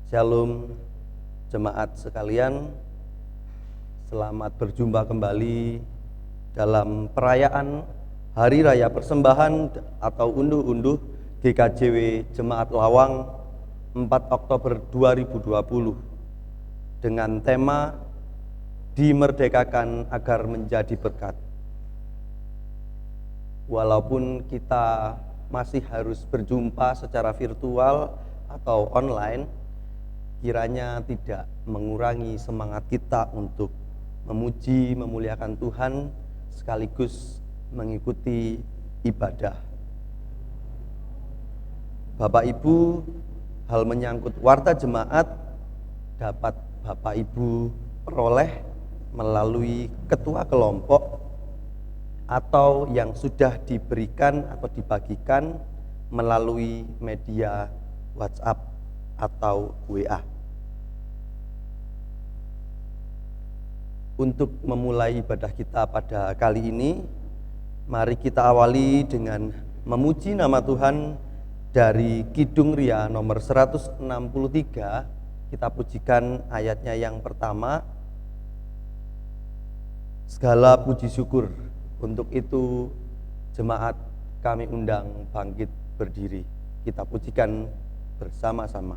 Shalom jemaat sekalian, selamat berjumpa kembali dalam perayaan Hari Raya Persembahan atau Unduh-Unduh GKJW Jemaat Lawang 4 Oktober 2020 dengan tema Dimerdekakan agar menjadi berkat. Walaupun kita masih harus berjumpa secara virtual atau online, kiranya tidak mengurangi semangat kita untuk memuji, memuliakan Tuhan, sekaligus mengikuti ibadah. Bapak Ibu, hal menyangkut warta jemaat dapat Bapak Ibu peroleh melalui ketua kelompok atau yang sudah diberikan atau dibagikan melalui media WhatsApp atau WA. Untuk memulai ibadah kita pada kali ini, mari kita awali dengan memuji nama Tuhan dari Kidung Ria nomor 163. Kita pujikan ayatnya yang pertama. Segala puji syukur. Untuk itu jemaat kami undang bangkit berdiri. Kita pujikan bersama-sama.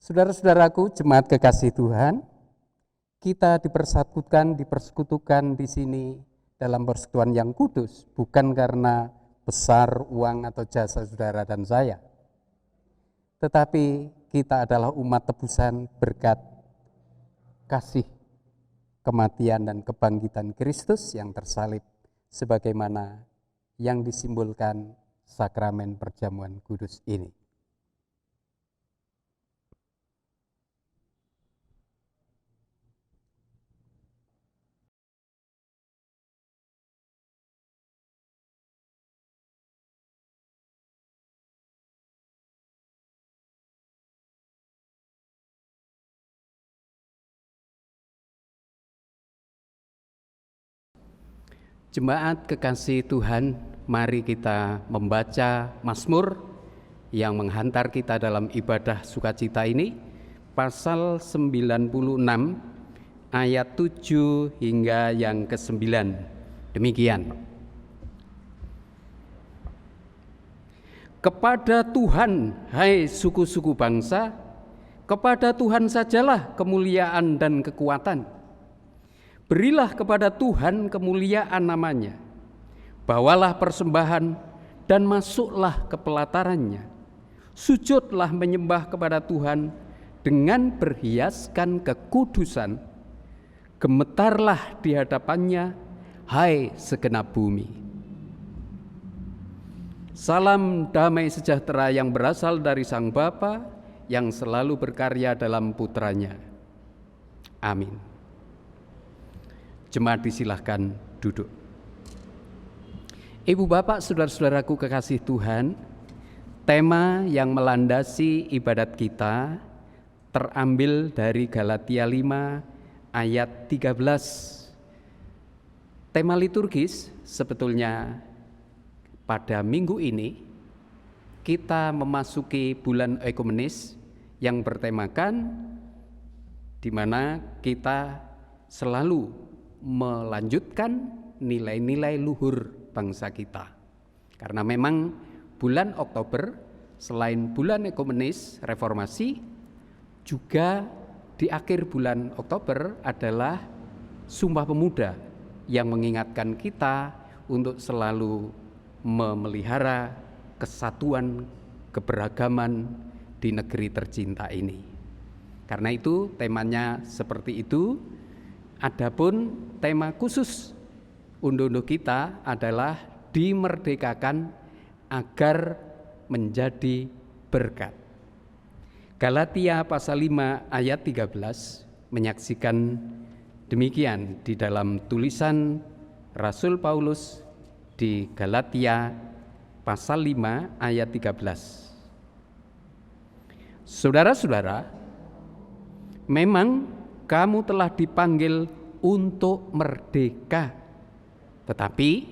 Saudara-saudaraku, jemaat kekasih Tuhan, kita dipersekutukan di sini dalam persekutuan yang kudus, bukan karena besar uang atau jasa saudara dan saya, tetapi kita adalah umat tebusan berkat kasih, kematian dan kebangkitan Kristus yang tersalib, sebagaimana yang disimbolkan sakramen perjamuan kudus ini. Jemaat kekasih Tuhan, mari kita membaca Mazmur yang menghantar kita dalam ibadah sukacita ini, pasal 96 ayat 7 hingga yang ke-9. Demikian. Kepada Tuhan, hai suku-suku bangsa, kepada Tuhan sajalah kemuliaan dan kekuatan. Berilah kepada Tuhan kemuliaan namanya, bawalah persembahan dan masuklah ke pelatarannya. Sujudlah menyembah kepada Tuhan dengan berhiaskan kekudusan. Gemetarlah di hadapannya, hai segenap bumi. Salam damai sejahtera yang berasal dari Sang Bapa yang selalu berkarya dalam Putranya. Amin. Jemaat disilahkan duduk. Ibu bapak saudara-saudaraku kekasih Tuhan, tema yang melandasi ibadat kita terambil dari Galatia 5 ayat 13. Tema liturgis sebetulnya pada minggu ini kita memasuki bulan ekumenis yang bertemakan di mana kita selalu melanjutkan nilai-nilai luhur bangsa kita. Karena memang bulan Oktober selain bulan ekumenis reformasi, juga di akhir bulan Oktober adalah Sumpah Pemuda yang mengingatkan kita untuk selalu memelihara kesatuan keberagaman di negeri tercinta ini. Karena itu temanya seperti itu. Adapun tema khusus unduh-unduh kita adalah dimerdekakan agar menjadi berkat. Galatia pasal 5 ayat 13 menyaksikan demikian di dalam tulisan Rasul Paulus di Galatia pasal 5 ayat 13. Saudara-saudara, memang kamu telah dipanggil untuk merdeka, tetapi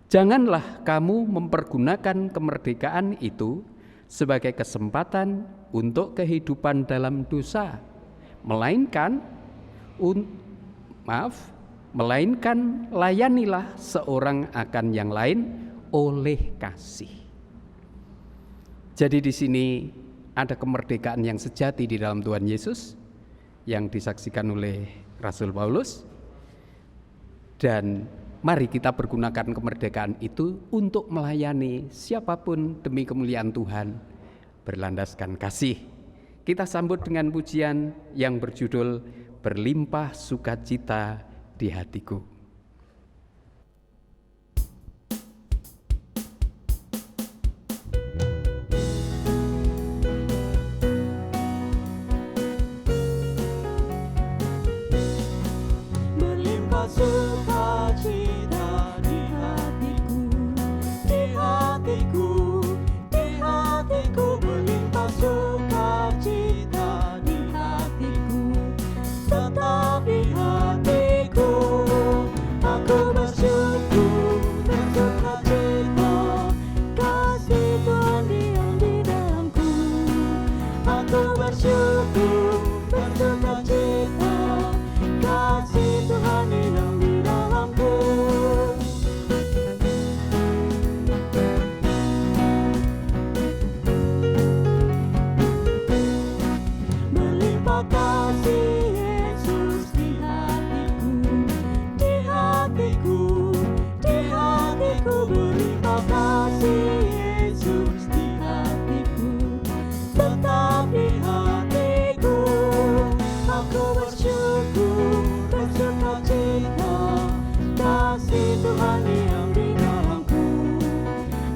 janganlah kamu mempergunakan kemerdekaan itu sebagai kesempatan untuk kehidupan dalam dosa, melainkan layanilah seorang akan yang lain oleh kasih. Jadi di sini ada kemerdekaan yang sejati di dalam Tuhan Yesus yang disaksikan oleh Rasul Paulus, dan mari kita pergunakan kemerdekaan itu untuk melayani siapapun demi kemuliaan Tuhan berlandaskan kasih. Kita sambut dengan pujian yang berjudul Berlimpah Sukacita di Hatiku. Berlimpah sukacita di hatiku, di hatiku, di hatiku. Berlimpah sukacita di hatiku, tetap di hatiku. Aku bersyukur, bersukacita, kasih Tuhan diam di dalamku. Aku bersyukur, bersukacita, kasih Tuhan diam di dalamku. Berlimpah kasih Yesus di hatiku, di hatiku, di hatiku. Berlimpah kasih Yesus di hatiku, tetap di hatiku. Aku bersyukur, bersukacita, kasih Tuhan diam di dalamku.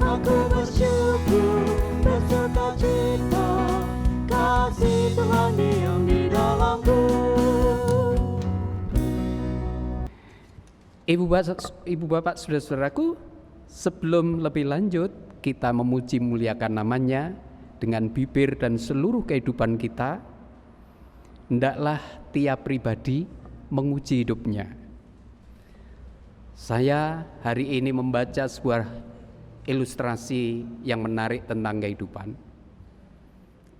Aku bersyukur, bersukacita, kasih Tuhan diam di dalamku. Ibu bapak saudara-saudaraku, sebelum lebih lanjut kita memuji muliakan namanya dengan bibir dan seluruh kehidupan kita, hendaklah tiap pribadi menguji hidupnya. Saya hari ini membaca sebuah ilustrasi yang menarik tentang kehidupan,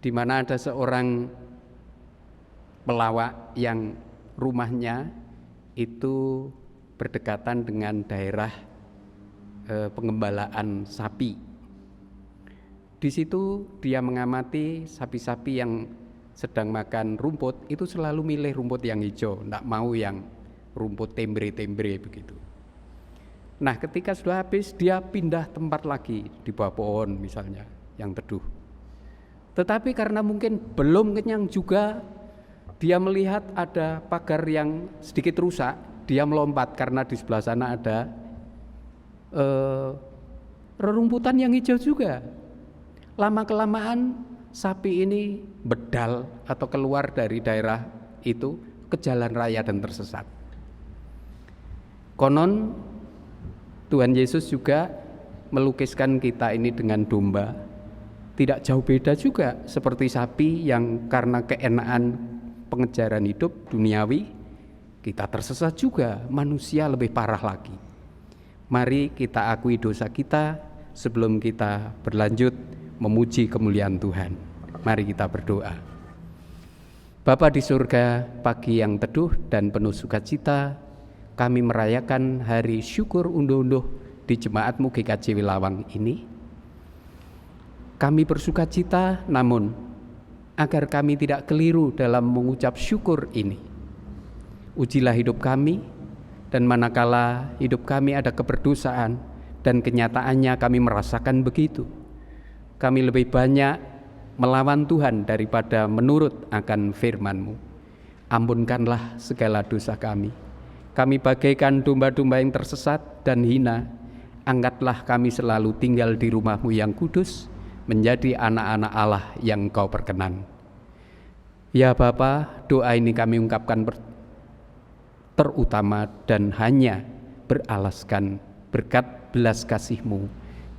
di mana ada seorang pelawak yang rumahnya itu berdekatan dengan daerah pengembalaan sapi. Di situ dia mengamati sapi-sapi yang sedang makan rumput, itu selalu milih rumput yang hijau, tidak mau yang rumput tembre-tembre begitu. Nah, ketika sudah habis, dia pindah tempat lagi di bawah pohon misalnya yang teduh. Tetapi karena mungkin belum kenyang juga, dia melihat ada pagar yang sedikit rusak, dia melompat karena di sebelah sana ada rerumputan yang hijau juga. Lama-kelamaan sapi ini bedal atau keluar dari daerah itu ke jalan raya dan tersesat. Konon Tuhan Yesus juga melukiskan kita ini dengan domba. Tidak jauh beda juga seperti sapi yang karena keenaan pengejaran hidup duniawi, kita tersesat juga, manusia lebih parah lagi. Mari kita akui dosa kita sebelum kita berlanjut memuji kemuliaan Tuhan. Mari kita berdoa. Bapa di surga, pagi yang teduh dan penuh sukacita, kami merayakan hari syukur unduh-unduh di Jemaat-Mu GKJ Wilawang ini. Kami bersukacita, namun agar kami tidak keliru dalam mengucap syukur ini. Ujilah hidup kami, dan manakala hidup kami ada keberdosaan dan kenyataannya kami merasakan begitu, kami lebih banyak melawan Tuhan daripada menurut akan firman-Mu. Ampunkanlah segala dosa kami. Kami bagaikan domba-domba yang tersesat dan hina. Angkatlah kami selalu tinggal di rumah-Mu yang kudus, menjadi anak-anak Allah yang Engkau perkenan. Ya Bapa, doa ini kami ungkapkan terutama dan hanya beralaskan berkat belas kasih-Mu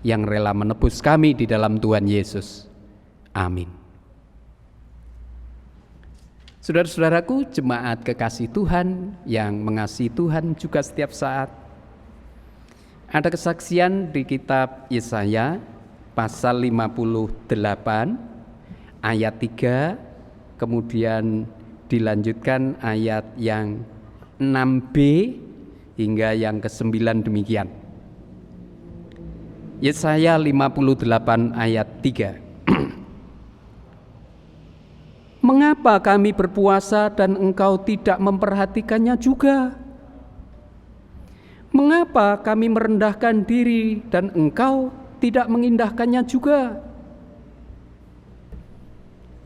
yang rela menebus kami di dalam Tuhan Yesus. Amin. Saudara-saudaraku, jemaat kekasih Tuhan yang mengasihi Tuhan juga setiap saat, ada kesaksian di kitab Yesaya pasal 58 ayat 3, kemudian dilanjutkan ayat yang 6b hingga yang ke-9 demikian. Yesaya 58 ayat 3. Mengapa kami berpuasa dan engkau tidak memperhatikannya juga? Mengapa kami merendahkan diri dan engkau tidak mengindahkannya juga?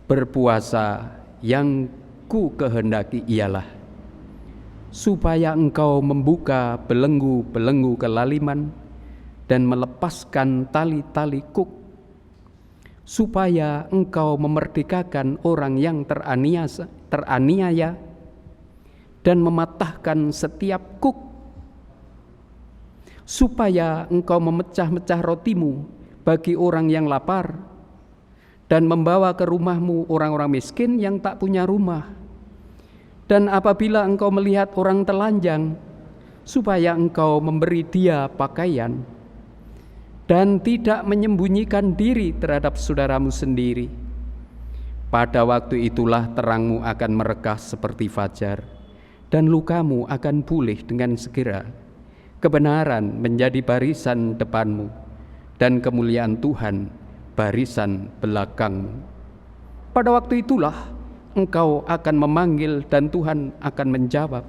Berpuasa yang ku kehendaki ialah supaya engkau membuka belenggu-belenggu kelaliman dan melepaskan tali-tali kuk, supaya engkau memerdekakan orang yang teraniaya dan mematahkan setiap kuk, supaya engkau memecah-mecah rotimu bagi orang yang lapar dan membawa ke rumahmu orang-orang miskin yang tak punya rumah. Dan apabila engkau melihat orang telanjang, supaya engkau memberi dia pakaian dan tidak menyembunyikan diri terhadap saudaramu sendiri. Pada waktu itulah terangmu akan merekah seperti fajar, dan lukamu akan pulih dengan segera. Kebenaran menjadi barisan depanmu, dan kemuliaan Tuhan barisan belakangmu. Pada waktu itulah engkau akan memanggil dan Tuhan akan menjawab.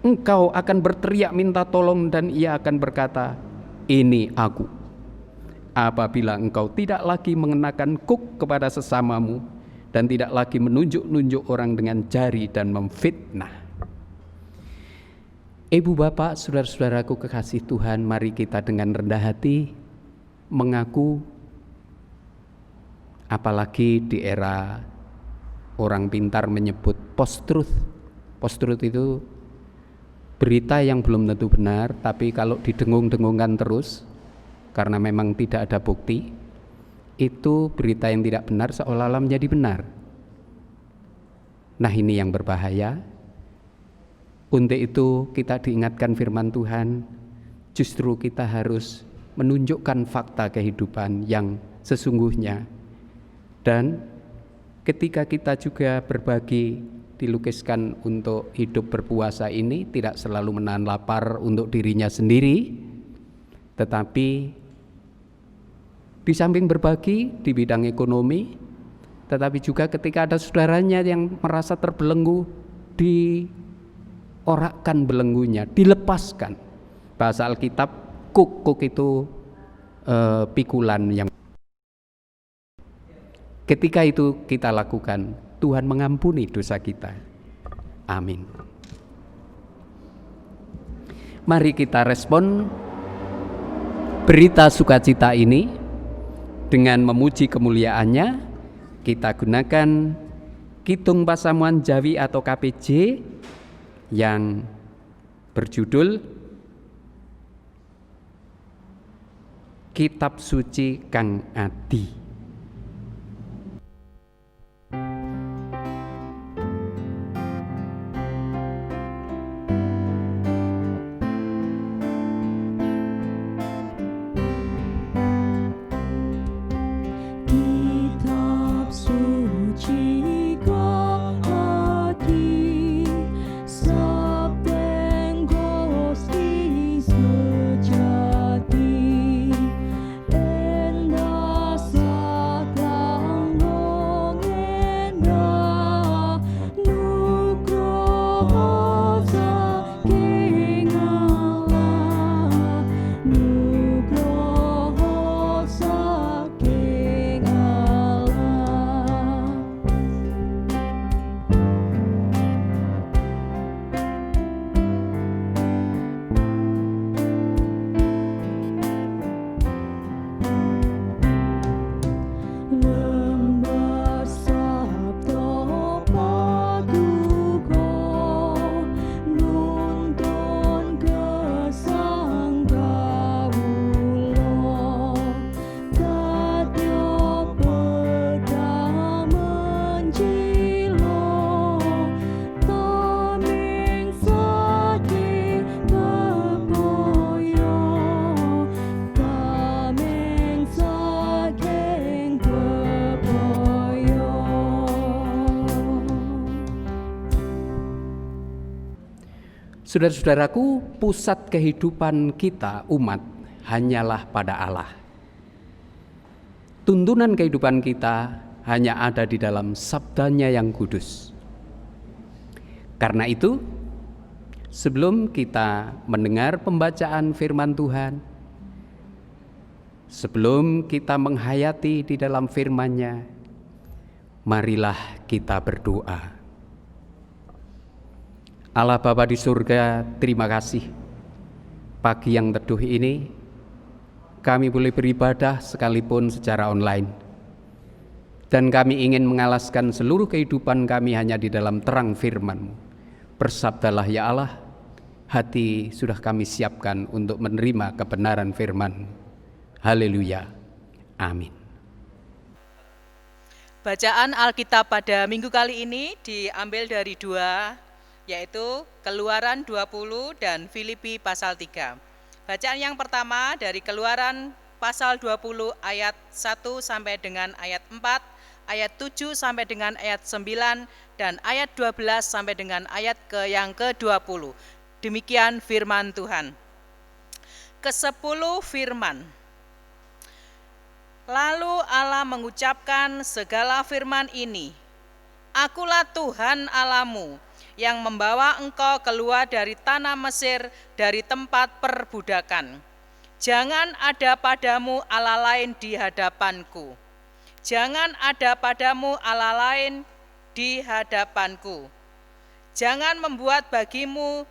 Engkau akan berteriak minta tolong dan Ia akan berkata, "Ini aku." Apabila engkau tidak lagi mengenakan kuk kepada sesamamu dan tidak lagi menunjuk-nunjuk orang dengan jari dan memfitnah. Ibu bapak, saudara-saudaraku kekasih Tuhan, mari kita dengan rendah hati mengaku, apalagi di era orang pintar menyebut post-truth. Post-truth itu berita yang belum tentu benar, tapi kalau didengung-dengungkan terus karena memang tidak ada bukti, itu berita yang tidak benar seolah-olah menjadi benar. Nah, ini yang berbahaya. Untuk itu kita diingatkan firman Tuhan, justru kita harus menunjukkan fakta kehidupan yang sesungguhnya. Dan ketika kita juga berbagi, dilukiskan untuk hidup berpuasa ini tidak selalu menahan lapar untuk dirinya sendiri, tetapi di samping berbagi di bidang ekonomi, tetapi juga ketika ada saudaranya yang merasa terbelenggu, diorakkan belenggunya, dilepaskan. Bahasa Alkitab, kuk itu pikulan yang ketika itu kita lakukan, Tuhan mengampuni dosa kita. Amin. Mari kita respon berita sukacita ini dengan memuji kemuliaannya. Kita gunakan Kidung Pasamuan Jawi atau KPJ yang berjudul kitab suci kang adi. Kitab suci kang adi, sabdeng Gusti sejati, endah sakang endah, nugroho saking Allah, nugroho saking Allah. Lembar sabda paduka, nuntun gesang kawula, kadya pedang menjilo, taming saking bebaya, taming saking bebaya. Saudara-saudaraku, pusat kehidupan kita umat hanyalah pada Allah. Tuntunan kehidupan kita hanya ada di dalam sabdanya yang kudus. Karena itu, sebelum kita mendengar pembacaan firman Tuhan, sebelum kita menghayati di dalam firman-Nya, marilah kita berdoa. Allah Bapa di surga, terima kasih pagi yang teduh ini kami boleh beribadah sekalipun secara online, dan kami ingin mengalaskan seluruh kehidupan kami hanya di dalam terang firman-Mu. Bersabdalah ya Allah, hati sudah kami siapkan untuk menerima kebenaran firman. Haleluya, amin. Bacaan Alkitab pada minggu kali ini diambil dari dua, yaitu Keluaran 20 dan Filipi pasal 3. Bacaan yang pertama dari Keluaran pasal 20 ayat 1 sampai dengan ayat 4, ayat 7 sampai dengan ayat 9, dan ayat 12 sampai dengan ayat yang ke-20. Demikian firman Tuhan. Ke-10 firman. Lalu Allah mengucapkan segala firman ini, Akulah Tuhan Allahmu, yang membawa engkau keluar dari tanah Mesir, dari tempat perbudakan. Jangan ada padamu Allah lain di hadapanku. Jangan ada padamu Allah lain di hadapanku. Jangan membuat bagimu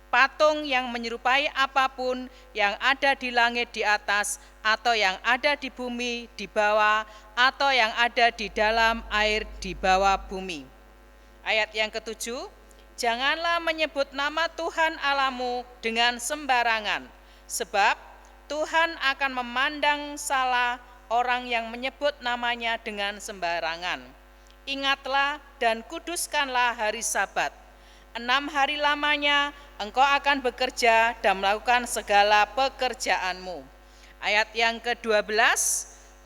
patung yang menyerupai apapun yang ada di langit di atas, atau yang ada di bumi di bawah, atau yang ada di dalam air di bawah bumi. Ayat yang ke-7, janganlah menyebut nama Tuhan Allahmu dengan sembarangan, sebab Tuhan akan memandang salah orang yang menyebut namanya dengan sembarangan. Ingatlah dan kuduskanlah hari Sabat. 6 hari lamanya engkau akan bekerja dan melakukan segala pekerjaanmu. Ayat yang ke-12,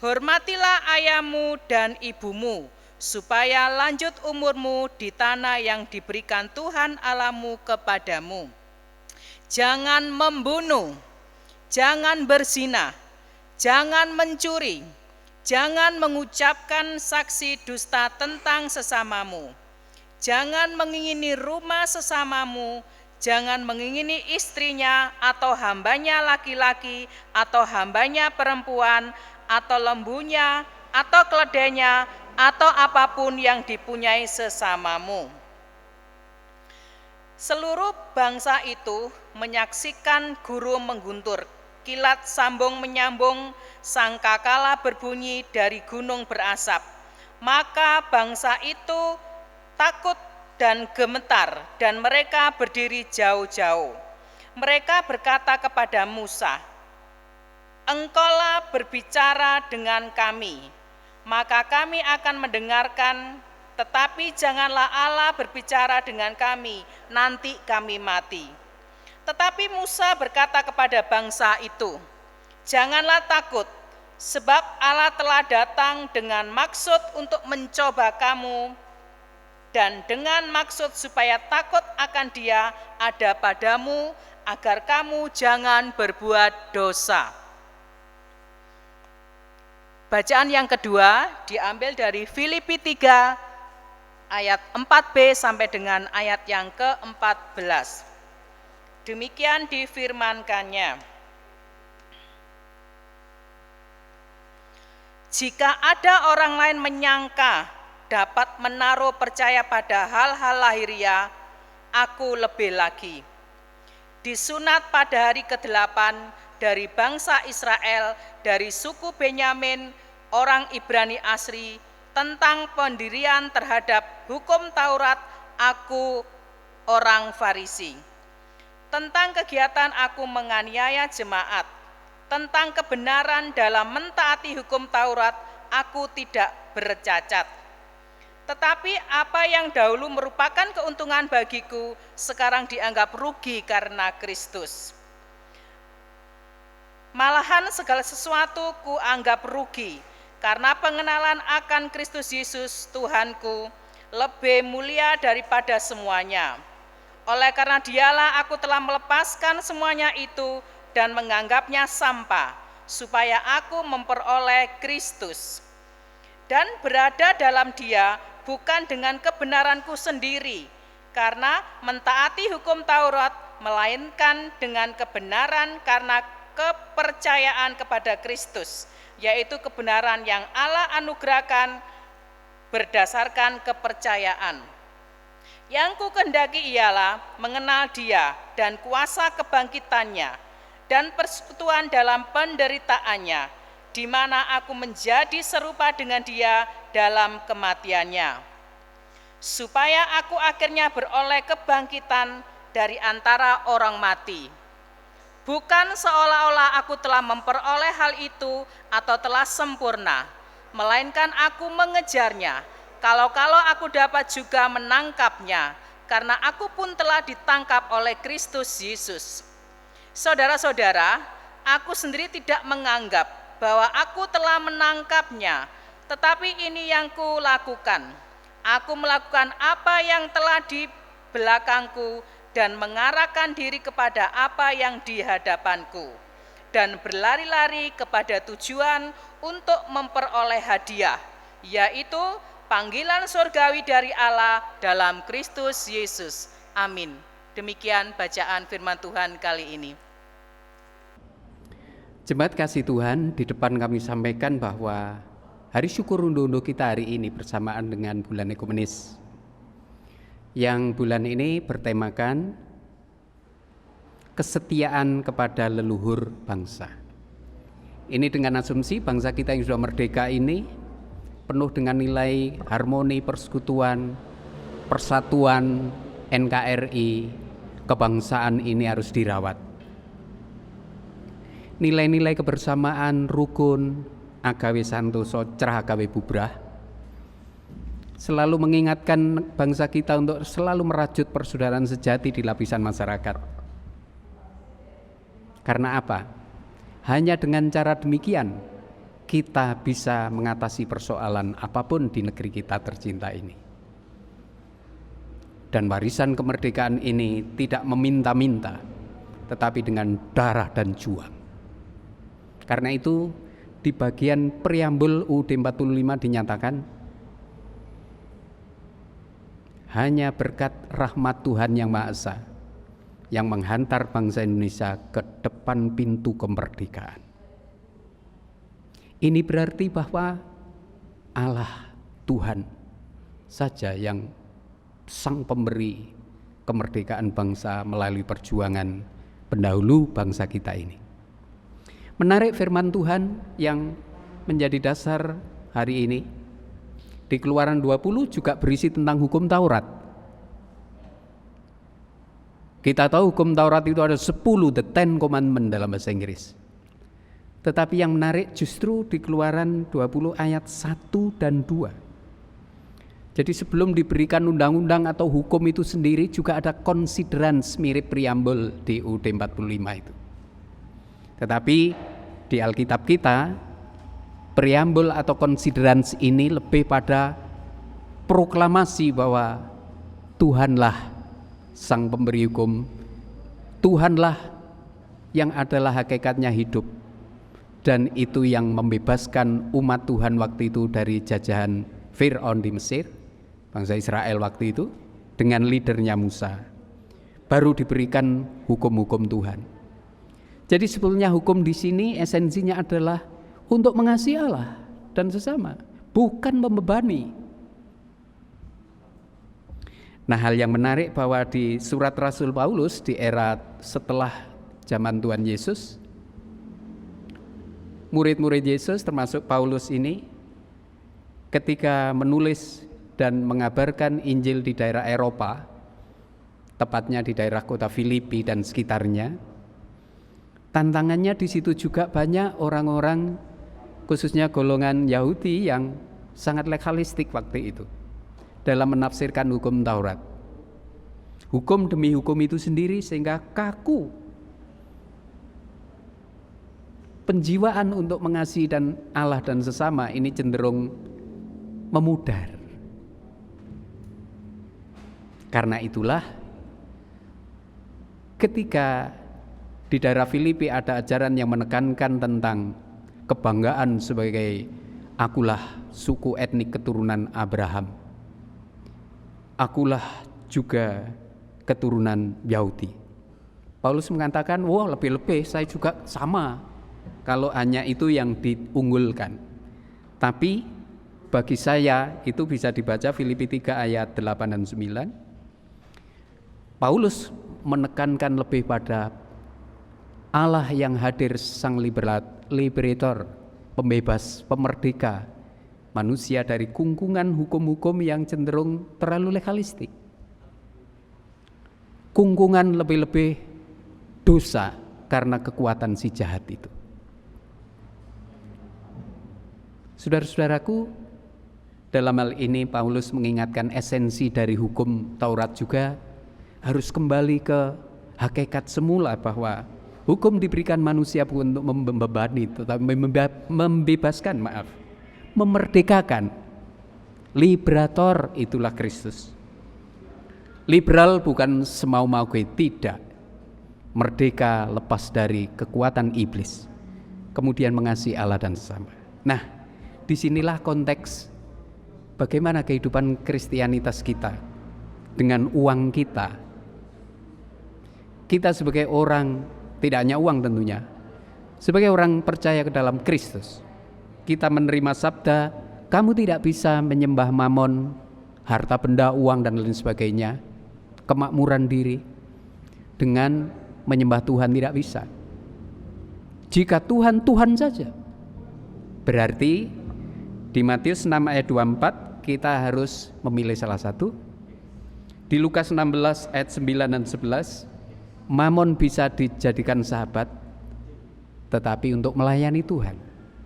hormatilah ayahmu dan ibumu, supaya lanjut umurmu di tanah yang diberikan Tuhan Allahmu kepadamu. Jangan membunuh, jangan berzina, jangan mencuri, jangan mengucapkan saksi dusta tentang sesamamu, jangan mengingini rumah sesamamu, jangan mengingini istrinya atau hambanya laki-laki atau hambanya perempuan atau lembunya atau keledainya atau apapun yang dipunyai sesamamu. Seluruh bangsa itu menyaksikan guru mengguntur, kilat sambung menyambung, sangkakala berbunyi dari gunung berasap. Maka bangsa itu takut dan gemetar, dan mereka berdiri jauh-jauh. Mereka berkata kepada Musa, Engkaulah berbicara dengan kami, maka kami akan mendengarkan, tetapi janganlah Allah berbicara dengan kami, nanti kami mati. Tetapi Musa berkata kepada bangsa itu, janganlah takut, sebab Allah telah datang dengan maksud untuk mencoba kamu, dan dengan maksud supaya takut akan Dia ada padamu, agar kamu jangan berbuat dosa. Bacaan yang kedua diambil dari Filipi 3 ayat 4b sampai dengan ayat yang ke-14. Demikian difirmankannya. Jika ada orang lain menyangka dapat menaruh percaya pada hal-hal lahiriah, aku lebih lagi. Disunat pada hari ke-8 dari bangsa Israel, dari suku Benyamin, orang Ibrani asli, tentang pendirian terhadap hukum Taurat, aku orang Farisi. Tentang kegiatan aku menganiaya jemaat, tentang kebenaran dalam mentaati hukum Taurat, aku tidak bercacat. Tetapi apa yang dahulu merupakan keuntungan bagiku, sekarang dianggap rugi karena Kristus. Malahan segala sesuatu ku anggap rugi, karena pengenalan akan Kristus Yesus Tuhanku lebih mulia daripada semuanya. Oleh karena Dialah aku telah melepaskan semuanya itu dan menganggapnya sampah, supaya aku memperoleh Kristus dan berada dalam Dia, bukan dengan kebenaranku sendiri, karena mentaati hukum Taurat, melainkan dengan kebenaran karena kepercayaan kepada Kristus, yaitu kebenaran yang Allah anugerahkan berdasarkan kepercayaan. Yang ku kehendaki ialah mengenal Dia dan kuasa kebangkitannya dan persekutuan dalam penderitaannya, di mana aku menjadi serupa dengan Dia dalam kematiannya, supaya aku akhirnya beroleh kebangkitan dari antara orang mati. Bukan seolah-olah aku telah memperoleh hal itu atau telah sempurna, melainkan aku mengejarnya, kalau-kalau aku dapat juga menangkapnya, karena aku pun telah ditangkap oleh Kristus Yesus. Saudara-saudara, aku sendiri tidak menganggap bahwa aku telah menangkapnya, tetapi ini yang kulakukan. Aku melakukan apa yang telah di belakangku dan mengarahkan diri kepada apa yang di hadapanku, dan berlari-lari kepada tujuan untuk memperoleh hadiah, yaitu panggilan surgawi dari Allah dalam Kristus Yesus. Amin. Demikian bacaan firman Tuhan kali ini. Jemaat kasih Tuhan, di depan kami sampaikan bahwa hari syukur unduh-unduh kita hari ini bersamaan dengan bulan Ekumenis, yang bulan ini bertemakan kesetiaan kepada leluhur bangsa. Ini dengan asumsi bangsa kita yang sudah merdeka ini penuh dengan nilai harmoni, persekutuan, persatuan, NKRI, kebangsaan ini harus dirawat. Nilai-nilai kebersamaan, rukun, agawe santoso, cerah agawe bubrah, selalu mengingatkan bangsa kita untuk selalu merajut persaudaraan sejati di lapisan masyarakat. Karena apa? Hanya dengan cara demikian kita bisa mengatasi persoalan apapun di negeri kita tercinta ini. Dan warisan kemerdekaan ini tidak meminta-minta, tetapi dengan darah dan juang. Karena itu di bagian preambul UUD 45 dinyatakan, hanya berkat rahmat Tuhan Yang Maha Esa yang menghantar bangsa Indonesia ke depan pintu kemerdekaan. Ini berarti bahwa Allah Tuhan saja yang sang pemberi kemerdekaan bangsa melalui perjuangan pendahulu bangsa kita ini. Menarik firman Tuhan yang menjadi dasar hari ini di Keluaran 20 juga berisi tentang hukum Taurat. Kita tahu hukum Taurat itu ada 10, the 10 commandment dalam bahasa Inggris. Tetapi yang menarik justru di Keluaran 20 ayat 1 dan 2. Jadi sebelum diberikan undang-undang atau hukum itu sendiri juga ada considerance mirip preambul di UUD 45 itu. Tetapi di Alkitab kita, preambul atau considerance ini lebih pada proklamasi bahwa Tuhanlah sang pemberi hukum, Tuhanlah yang adalah hakikatnya hidup, dan itu yang membebaskan umat Tuhan waktu itu dari jajahan Fir'aun di Mesir, bangsa Israel waktu itu, dengan leadernya Musa. Baru diberikan hukum-hukum Tuhan. Jadi sebetulnya hukum di sini esensinya adalah untuk mengasihi Allah dan sesama, bukan membebani. Nah, hal yang menarik bahwa di surat Rasul Paulus di era setelah zaman Tuhan Yesus, murid-murid Yesus termasuk Paulus ini ketika menulis dan mengabarkan Injil di daerah Eropa, tepatnya di daerah kota Filipi dan sekitarnya, tantangannya di situ juga banyak orang-orang, khususnya golongan Yahudi yang sangat legalistik waktu itu dalam menafsirkan hukum Taurat. Hukum demi hukum itu sendiri sehingga kaku penjiwaan untuk mengasihi dan Allah dan sesama ini cenderung memudar. Karena itulah ketika di daerah Filipi ada ajaran yang menekankan tentang kebanggaan sebagai akulah suku etnik keturunan Abraham, akulah juga keturunan Yahudi. Paulus mengatakan, wah lebih-lebih saya juga sama kalau hanya itu yang diunggulkan. Tapi bagi saya itu bisa dibaca Filipi 3 ayat 8 dan 9. Paulus menekankan lebih pada Allah yang hadir sang liberator, pembebas, pemerdeka manusia dari kungkungan hukum-hukum yang cenderung terlalu legalistik. Kungkungan lebih-lebih dosa karena kekuatan si jahat itu. Saudara-saudaraku, dalam hal ini Paulus mengingatkan esensi dari hukum Taurat juga harus kembali ke hakikat semula bahwa hukum diberikan manusia bukan untuk membebani, tetapi membebaskan, memerdekakan. Liberator itulah Kristus. Liberal bukan semau-mau gue, tidak. Merdeka lepas dari kekuatan iblis, kemudian mengasihi Allah dan sesama. Nah, disinilah konteks bagaimana kehidupan Kristianitas kita dengan uang kita. Kita sebagai orang, tidak hanya uang tentunya, sebagai orang percaya ke dalam Kristus, kita menerima sabda, kamu tidak bisa menyembah mamon, harta benda, uang dan lain sebagainya, kemakmuran diri, dengan menyembah Tuhan tidak bisa. Jika Tuhan, Tuhan saja. Berarti di Matius 6 ayat 24 kita harus memilih salah satu. Di Lukas 16 ayat 9 dan 11, mamon bisa dijadikan sahabat, tetapi untuk melayani Tuhan,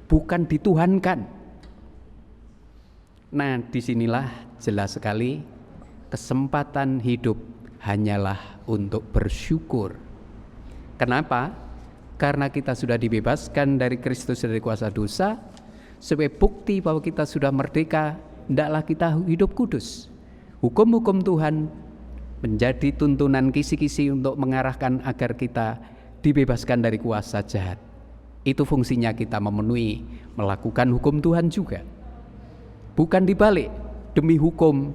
bukan dituhankan. Nah, disinilah jelas sekali kesempatan hidup hanyalah untuk bersyukur. Kenapa? Karena kita sudah dibebaskan dari Kristus dari kuasa dosa. Sebagai bukti bahwa kita sudah merdeka, hendaklah kita hidup kudus. Hukum-hukum Tuhan menjadi tuntunan kisi-kisi untuk mengarahkan agar kita dibebaskan dari kuasa jahat. Itu fungsinya kita memenuhi, melakukan hukum Tuhan juga. Bukan dibalik, demi hukum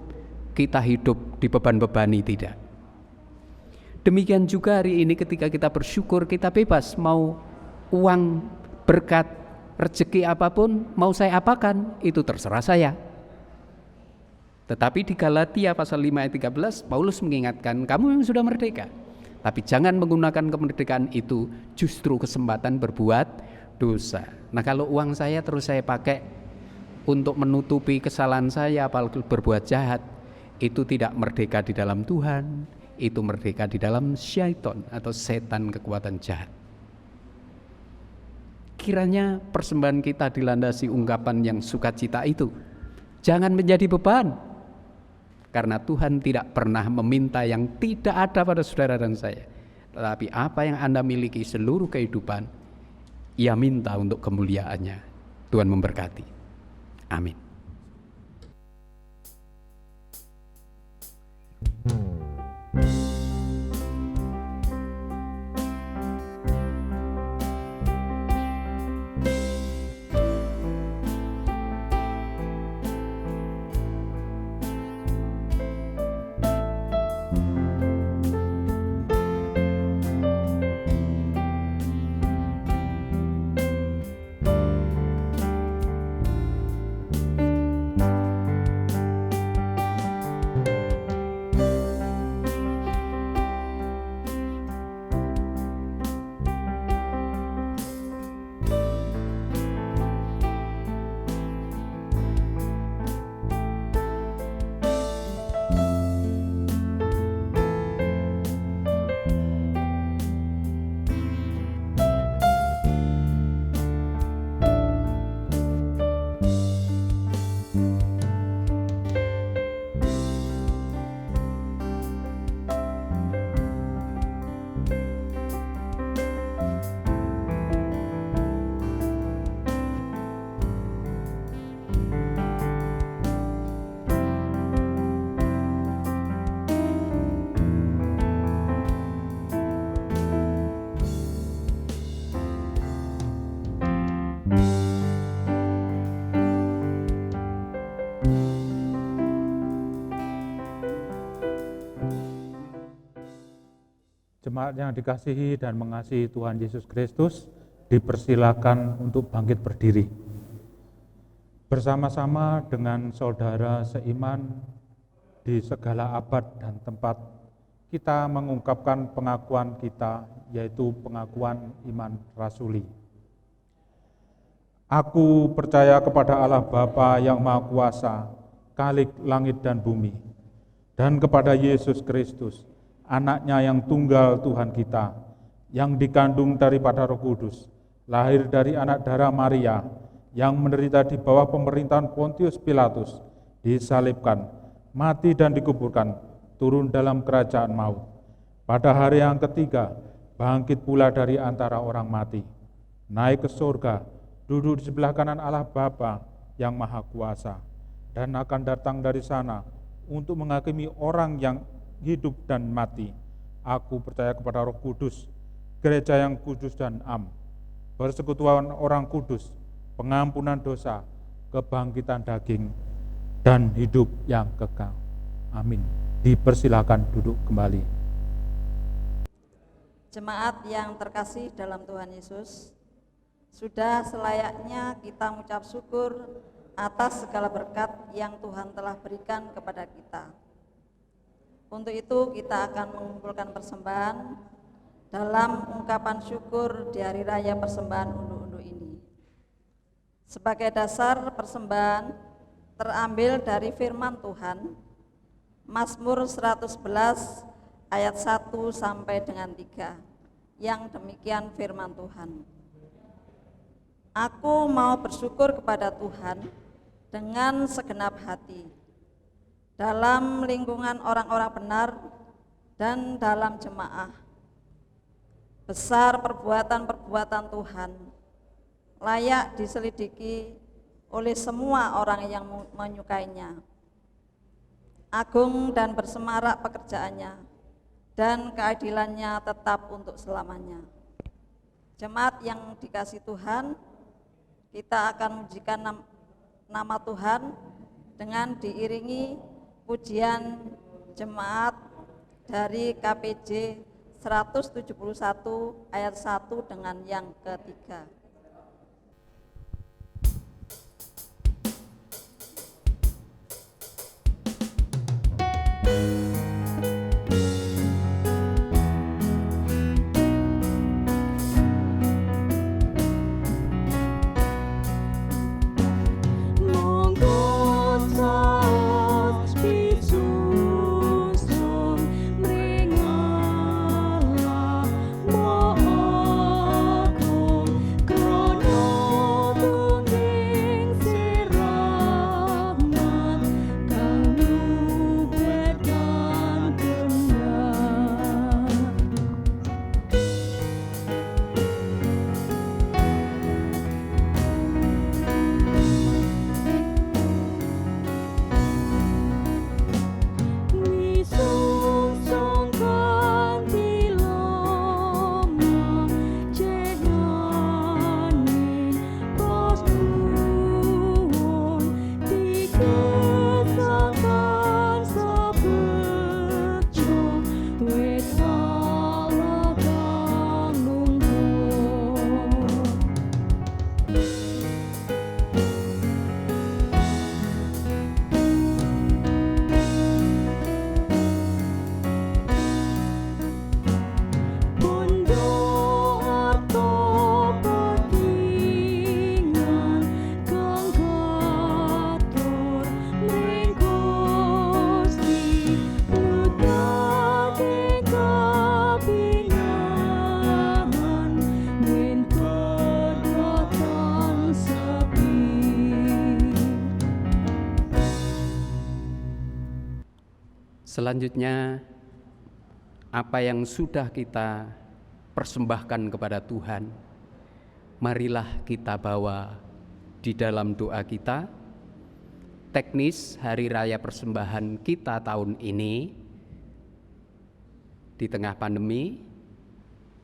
kita hidup dibeban-bebani, tidak. Demikian juga hari ini ketika kita bersyukur, kita bebas mau uang, berkat, rezeki apapun, mau saya apakan, itu terserah saya. Tetapi di Galatia pasal 5 ayat 13, Paulus mengingatkan, kamu yang sudah merdeka, tapi jangan menggunakan kemerdekaan itu justru kesempatan berbuat dosa. Nah, kalau uang saya terus saya pakai untuk menutupi kesalahan saya, apalagi berbuat jahat, itu tidak merdeka di dalam Tuhan, itu merdeka di dalam syaitan atau setan, kekuatan jahat. kiranya persembahan kita dilandasi ungkapan yang sukacita itu. Jangan menjadi beban, karena Tuhan tidak pernah meminta yang tidak ada pada saudara dan saya. Tetapi apa yang Anda miliki seluruh kehidupan, Ia minta untuk kemuliaannya. Tuhan memberkati. Amin. Jemaat yang dikasihi dan mengasihi Tuhan Yesus Kristus, dipersilakan untuk bangkit berdiri. Bersama-sama dengan saudara seiman di segala abad dan tempat, kita mengungkapkan pengakuan kita, yaitu pengakuan iman rasuli. Aku percaya kepada Allah Bapa yang Maha Kuasa, Khalik langit dan bumi, dan kepada Yesus Kristus, Anak-Nya yang tunggal Tuhan kita, yang dikandung daripada Roh Kudus, lahir dari anak darah Maria, yang menderita di bawah pemerintahan Pontius Pilatus, disalibkan, mati dan dikuburkan, turun dalam kerajaan maut. Pada hari yang ketiga, bangkit pula dari antara orang mati, naik ke surga, duduk di sebelah kanan Allah Bapa yang Maha Kuasa, dan akan datang dari sana untuk menghakimi orang yang hidup dan mati. Aku percaya kepada Roh Kudus, gereja yang kudus dan am, persekutuan orang kudus, pengampunan dosa, kebangkitan daging, dan hidup yang kekal. Amin. Dipersilakan duduk kembali. Jemaat yang terkasih dalam Tuhan Yesus, sudah selayaknya kita mengucap syukur atas segala berkat yang Tuhan telah berikan kepada kita. Untuk itu kita akan mengumpulkan persembahan dalam ungkapan syukur di hari raya persembahan unduh-unduh ini. Sebagai dasar persembahan terambil dari firman Tuhan, Mazmur 111 ayat 1 sampai dengan 3, yang demikian firman Tuhan. Aku mau bersyukur kepada Tuhan dengan segenap hati, dalam lingkungan orang-orang benar dan dalam jemaah. Besar perbuatan-perbuatan Tuhan, layak diselidiki oleh semua orang yang menyukainya. Agung dan bersemarak pekerjaannya, dan keadilannya tetap untuk selamanya. Jemaat yang dikasihi Tuhan, kita akan memujikan nama Tuhan dengan diiringi pujian jemaat dari KPJ 171 ayat 1 dengan yang ketiga. Go Selanjutnya, apa yang sudah kita persembahkan kepada Tuhan, marilah kita bawa di dalam doa kita. Teknis hari raya persembahan kita tahun ini di tengah pandemi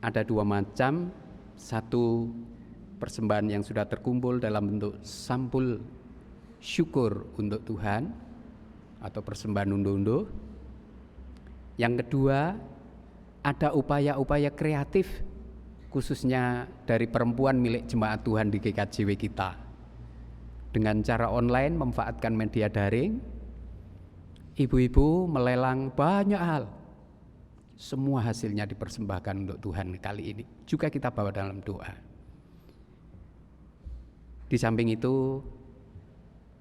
ada dua macam. Satu, persembahan yang sudah terkumpul dalam bentuk sampul syukur untuk Tuhan atau persembahan unduh-unduh. Yang kedua, ada upaya-upaya kreatif khususnya dari perempuan milik jemaat Tuhan di GKJW kita. Dengan cara online memanfaatkan media daring, ibu-ibu melelang banyak hal. Semua hasilnya dipersembahkan untuk Tuhan kali ini. Juga kita bawa dalam doa. Di samping itu,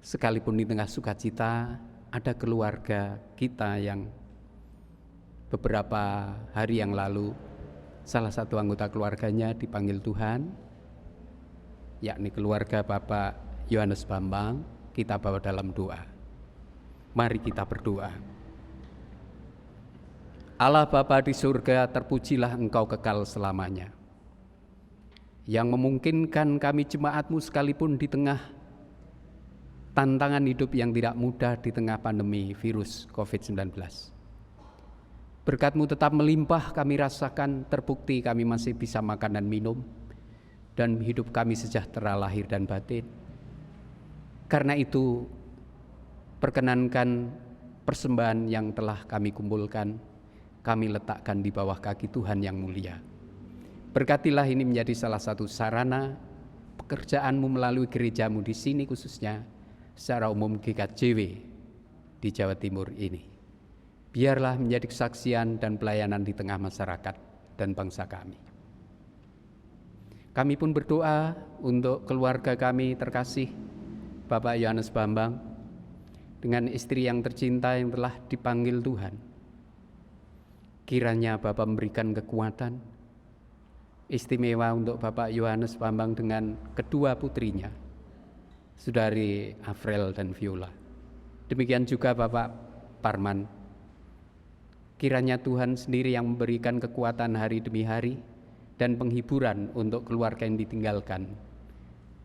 sekalipun di tengah sukacita, ada keluarga kita yang beberapa hari yang lalu salah satu anggota keluarganya dipanggil Tuhan, yakni keluarga Bapak Yohanes Bambang. Kita bawa dalam doa. Mari kita berdoa. Allah Bapa di surga, terpujilah Engkau kekal selamanya, yang memungkinkan kami jemaat-Mu sekalipun di tengah tantangan hidup yang tidak mudah di tengah pandemi virus COVID-19. Berkat-Mu tetap melimpah kami rasakan, terbukti kami masih bisa makan dan minum, dan hidup kami sejahtera lahir dan batin. Karena itu, perkenankan persembahan yang telah kami kumpulkan, kami letakkan di bawah kaki Tuhan yang mulia. Berkatilah ini menjadi salah satu sarana pekerjaan-Mu melalui gereja-Mu di sini, khususnya secara umum GKJW di Jawa Timur ini. Biarlah menjadi kesaksian dan pelayanan di tengah masyarakat dan bangsa kami. Kami pun berdoa untuk keluarga kami terkasih, Bapak Yohanes Bambang, dengan istri yang tercinta yang telah dipanggil Tuhan. Kiranya Bapak memberikan kekuatan istimewa untuk Bapak Yohanes Bambang dengan kedua putrinya, Saudari Afriel dan Viola. Demikian juga Bapak Parman. Kiranya Tuhan sendiri yang memberikan kekuatan hari demi hari dan penghiburan untuk keluarga yang ditinggalkan.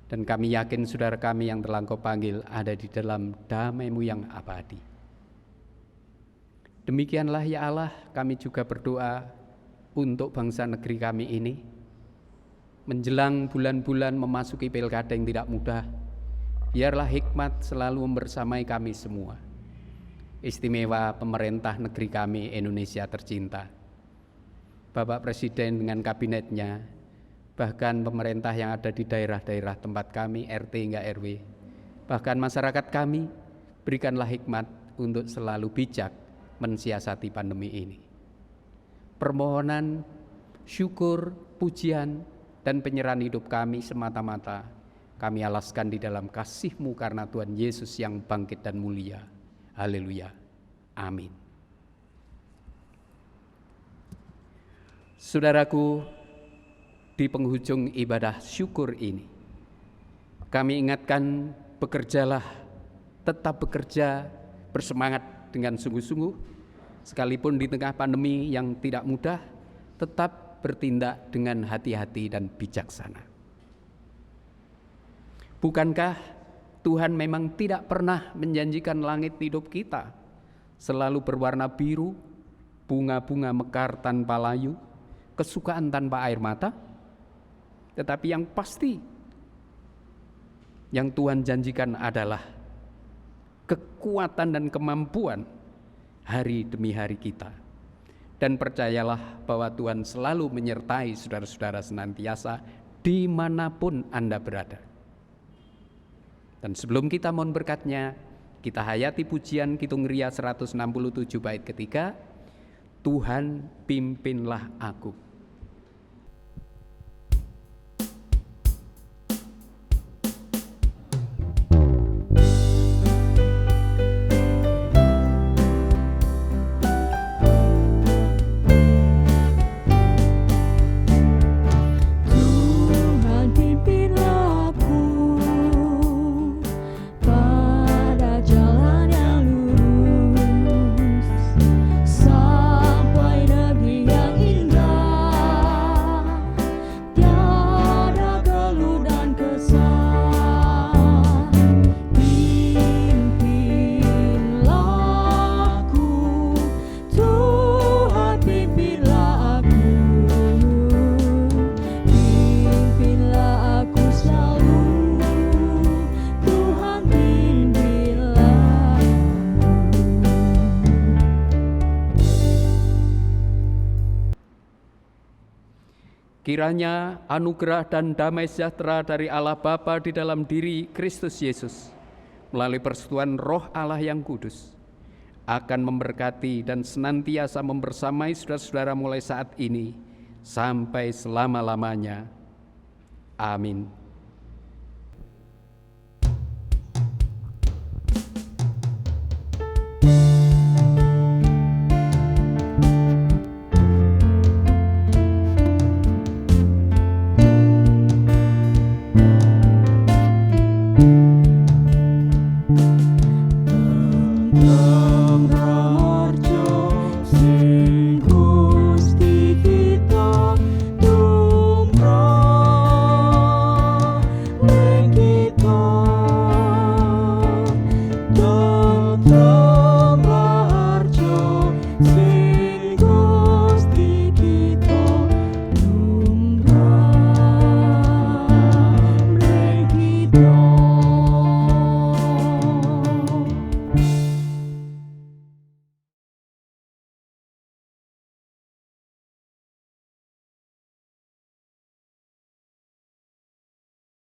Dan kami yakin saudara kami yang telah Engkau panggil ada di dalam damai-Mu yang abadi. Demikianlah ya Allah, kami juga berdoa untuk bangsa negeri kami ini. Menjelang bulan-bulan memasuki pilkada yang tidak mudah, biarlah hikmat selalu membersamai kami semua. Istimewa pemerintah negeri kami Indonesia tercinta, Bapak Presiden dengan kabinetnya, bahkan pemerintah yang ada di daerah-daerah tempat kami, RT hingga RW, bahkan masyarakat kami, berikanlah hikmat untuk selalu bijak mensiasati pandemi ini. Permohonan, syukur, pujian, dan penyerahan hidup kami semata-mata kami alaskan di dalam kasih-Mu karena Tuhan Yesus yang bangkit dan mulia. Haleluya. Amin. Saudaraku, di penghujung ibadah syukur ini, kami ingatkan, bekerjalah, tetap bekerja, bersemangat dengan sungguh-sungguh, sekalipun di tengah pandemi yang tidak mudah, tetap bertindak dengan hati-hati dan bijaksana. Bukankah Tuhan memang tidak pernah menjanjikan langit hidup kita selalu berwarna biru, bunga-bunga mekar tanpa layu, kesukaan tanpa air mata? Tetapi yang pasti, yang Tuhan janjikan adalah kekuatan dan kemampuan hari demi hari kita. Dan percayalah bahwa Tuhan selalu menyertai saudara-saudara senantiasa dimanapun Anda berada. Dan sebelum kita mohon berkat-Nya, kita hayati pujian Kidung Ria 167 bait ketiga, Tuhan pimpinlah aku. Tuhan pimpinlah aku pada jalan yang lurus. Kiranya anugerah dan damai sejahtera dari Allah Bapa di dalam diri Kristus Yesus melalui persekutuan Roh Allah yang kudus akan memberkati dan senantiasa membersamai saudara-saudara mulai saat ini sampai selama-lamanya. Amin. Kita